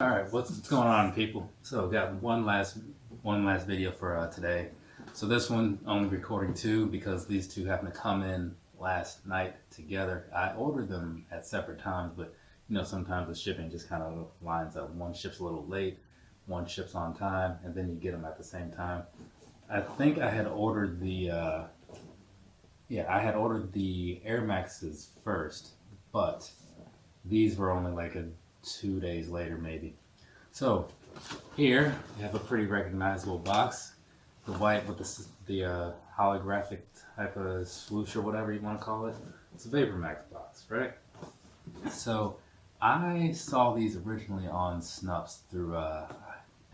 All right, what's going on, people? So, got one last video for today. So this one only recording two because these two happened to come in last night together. I ordered them at separate times, but sometimes the shipping just kind of lines up. One ships a little late, one ships on time, and then you get them at the same time. I think I had ordered I had ordered the Air Maxes first, but these were only like 2 days later, maybe. So here we have a pretty recognizable box, the white with the holographic type of swoosh or whatever you want to call it. It's a Vapormax box, right? So I saw these originally on Snups through I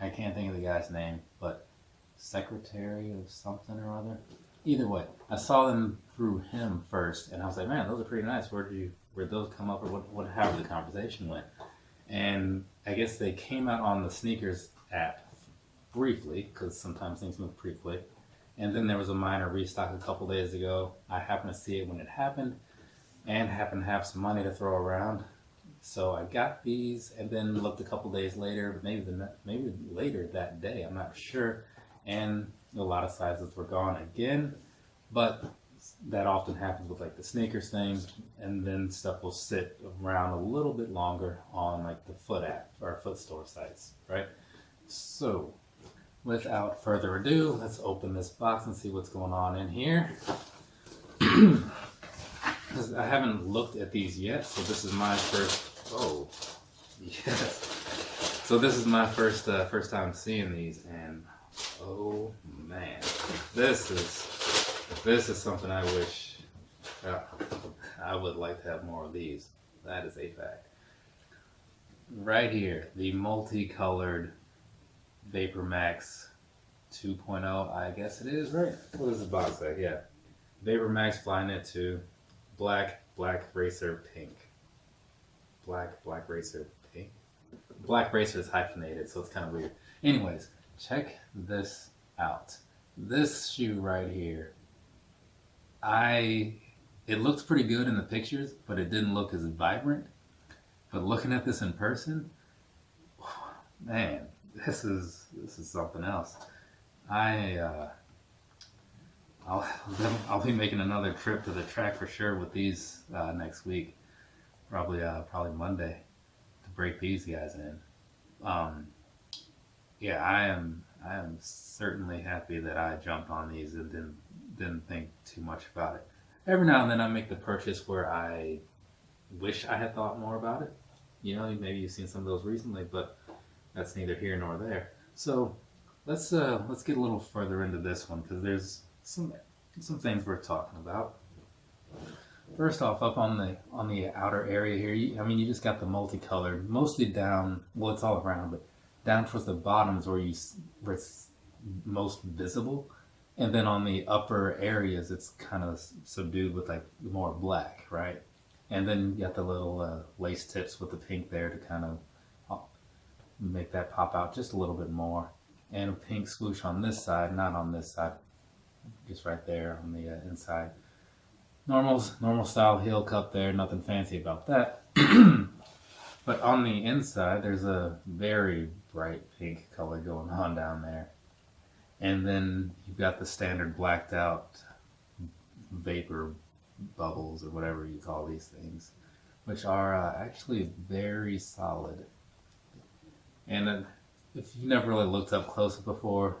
can't think of the guy's name, but Secretary of something or other. Either way, I saw them through him first, and I was like, man, those are pretty nice. Where'd those come up, or however the conversation went? And I guess they came out on the sneakers app briefly, because sometimes things move pretty quick. And then there was a minor restock a couple days ago. I happened to see it when it happened, and happened to have some money to throw around. So I got these, and then looked a couple days later, maybe later that day, I'm not sure. And a lot of sizes were gone again, but that often happens with like the sneakers thing, and then stuff will sit around a little bit longer on like the foot app or foot store sites, right? So without further ado, let's open this box and see what's going on in here. Because I haven't looked at these yet, so this is my first. Oh, yes. So this is my first time seeing these, and oh man, this is something I wish I would like to have more of these. That is a fact. Right here, the multicolored Vapormax 2.0, I guess it is, right? What does the box say? Yeah. Vapormax Flyknit 2, black racer pink. Black racer pink. Black racer is hyphenated, so it's kind of weird. Anyways, check this out. This shoe right here, it looks pretty good in the pictures, but it didn't look as vibrant. But looking at this in person, man, this is something else. I'll be making another trip to the track for sure with these next week, probably Monday, to break these guys in. Yeah, I am certainly happy that I jumped on these and didn't think too much about it. Every now and then I make the purchase where I wish I had thought more about it. Maybe you've seen some of those recently, but that's neither here nor there. So let's get a little further into this one, because there's some things worth talking about. First off, up on the outer area here, you just got the multicolored, mostly down. Well, it's all around, but down towards the bottoms where it's most visible, and then on the upper areas it's kind of subdued with like more black, right? And then you got the little lace tips with the pink there to kind of make that pop out just a little bit more, and a pink swoosh on this side, not on this side, just right there on the inside. Normal style heel cup there, nothing fancy about that. But on the inside, there's a very bright pink color going on down there. And then you've got the standard blacked out vapor bubbles, or whatever you call these things, which are actually very solid. And if you've never really looked up close before,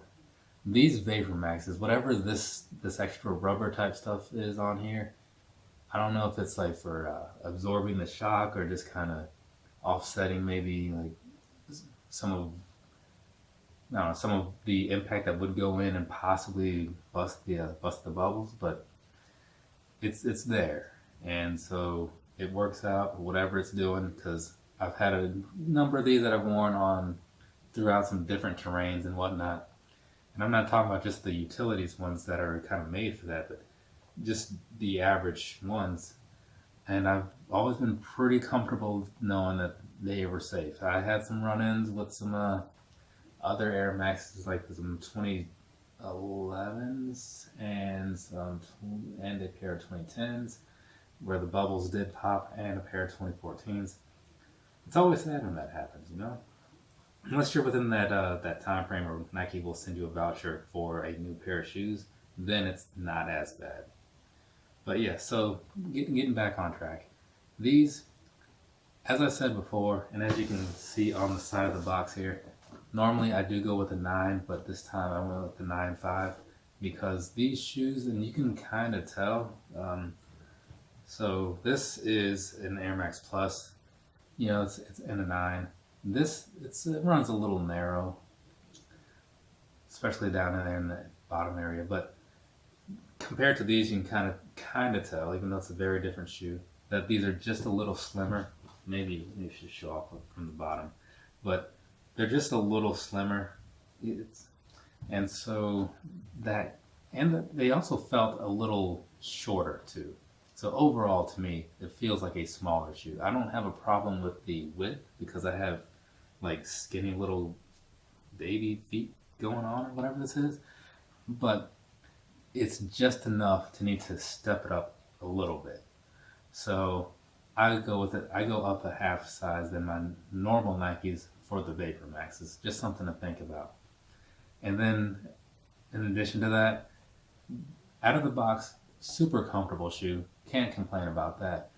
these Vapormaxes, whatever this extra rubber type stuff is on here, I don't know if it's like for absorbing the shock or just kind of offsetting maybe like some of the impact that would go in and possibly bust the bubbles, but it's there, and so it works out whatever it's doing, because I've had a number of these that I've worn on throughout some different terrains and whatnot, and I'm not talking about just the utilities ones that are kind of made for that, but just the average ones. And I've always been pretty comfortable knowing that they were safe. I had some run-ins with some other Air Maxes, like some 2011s and a pair of 2010s, where the bubbles did pop, and a pair of 2014s. It's always sad when that happens, unless you're within that time frame where Nike will send you a voucher for a new pair of shoes, then it's not as bad. But yeah, so getting back on track. These, as I said before, and as you can see on the side of the box here, normally I do go with a 9, but this time I went with the 9.5 because these shoes, and you can kind of tell. So this is an Air Max Plus. You know, it's in a 9. It runs a little narrow, especially down in there in the bottom area. But compared to these, you can kind of tell, even though it's a very different shoe, that these are just a little slimmer. Maybe you should show off from the bottom, but they're just a little slimmer. And so that, and they also felt a little shorter too. So overall, to me, it feels like a smaller shoe. I don't have a problem with the width because I have like skinny little baby feet going on or whatever this is, but it's just enough to need to step it up a little bit. So I go with it. I go up a half size than my normal Nikes for the Vapormaxes. Just something to think about. And then, in addition to that, out of the box, super comfortable shoe. Can't complain about that.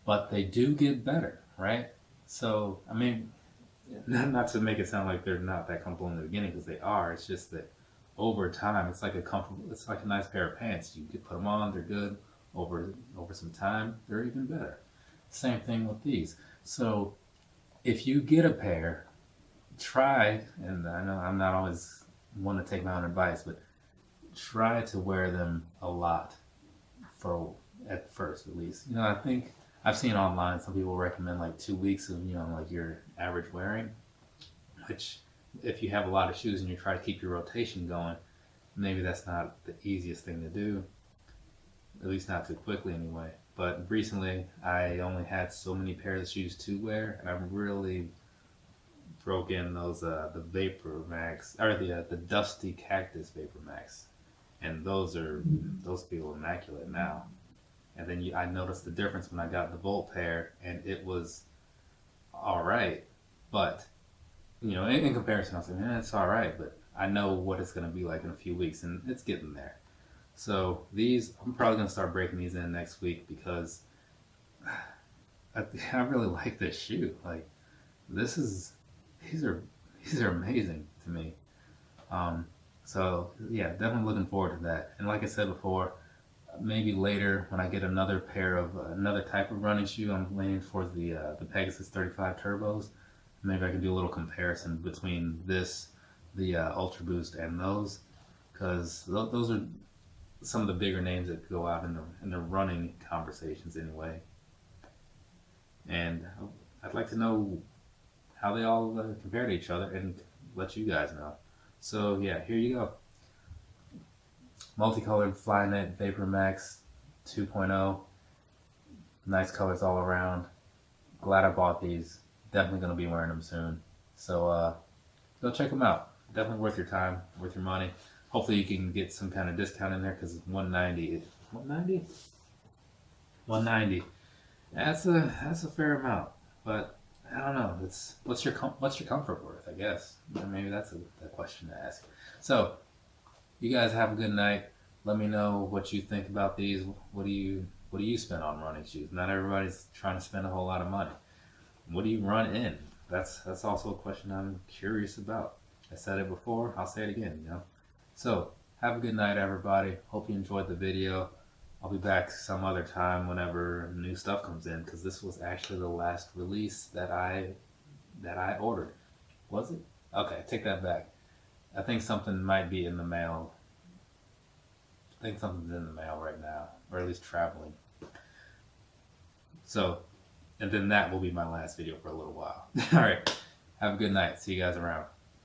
But they do get better, right? So, I mean, not to make it sound like they're not that comfortable in the beginning, because they are. It's just that over time, it's like a nice pair of pants. You can put them on, they're good. Over some time, they're even better. Same thing with these. So, if you get a pair, try, and I know I'm not always one to take my own advice, but try to wear them a lot at first, at least. You know, I think I've seen online some people recommend like 2 weeks of, you know, like your average wearing, which if you have a lot of shoes and you try to keep your rotation going, maybe that's not the easiest thing to do, at least not too quickly anyway. But recently I only had so many pairs of shoes to wear, and I'm really broke in those the Vapormax, or the Dusty Cactus Vapormax, and those feel immaculate now. And then I noticed the difference when I got the Volt pair, and it was all right, but you know, in comparison, I was like, man, it's all right, but I know what it's going to be like in a few weeks, and it's getting there. So these, I'm probably going to start breaking these in next week because I really like this shoe. Like, this is these are amazing to me. So yeah, definitely looking forward to that. And like I said before, maybe later when I get another pair of another type of running shoe, I'm leaning towards the Pegasus 35 Turbos. Maybe I can do a little comparison between this, the Ultra Boost, and those, because those are some of the bigger names that go out in the running conversations anyway. And I'd like to know how they all compare to each other and let you guys know. So yeah, here you go. Multicolored Flyknit Vapormax 2.0. Nice colors all around. Glad I bought these. Definitely going to be wearing them soon. So go check them out. Definitely worth your time, worth your money. Hopefully you can get some kind of discount in there because $190. $190? $190. That's a fair amount, but I don't know. It's what's your comfort worth? I guess maybe that's a question to ask. So you guys have a good night. Let me know what you think about these. What do you spend on running shoes? Not everybody's trying to spend a whole lot of money. What do you run in? That's also a question I'm curious about. I said it before. I'll say it again. You know. So have a good night, everybody. Hope you enjoyed the video. I'll be back some other time whenever new stuff comes in, because this was actually the last release that I ordered. Was it? Okay, take that back. I think something might be in the mail. I think something's in the mail right now, or at least traveling. So, and then that will be my last video for a little while. All right, have a good night. See you guys around.